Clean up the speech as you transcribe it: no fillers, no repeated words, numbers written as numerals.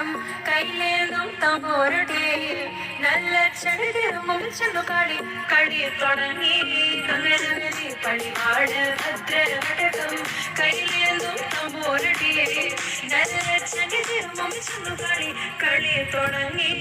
ഘടകം കൈലേന്തും തമ്പോരട്ടെ നല്ല ചടുതിരുമ്പും ചെന്നു കളി തുടങ്ങി അങ്ങനെ പടിപാട് ഭദ്രഘടകം കൈലേന്തും തമ്പോരട്ടെ നല്ല ചടുതിരുമ്പും ചെന്നു കളി തുടങ്ങി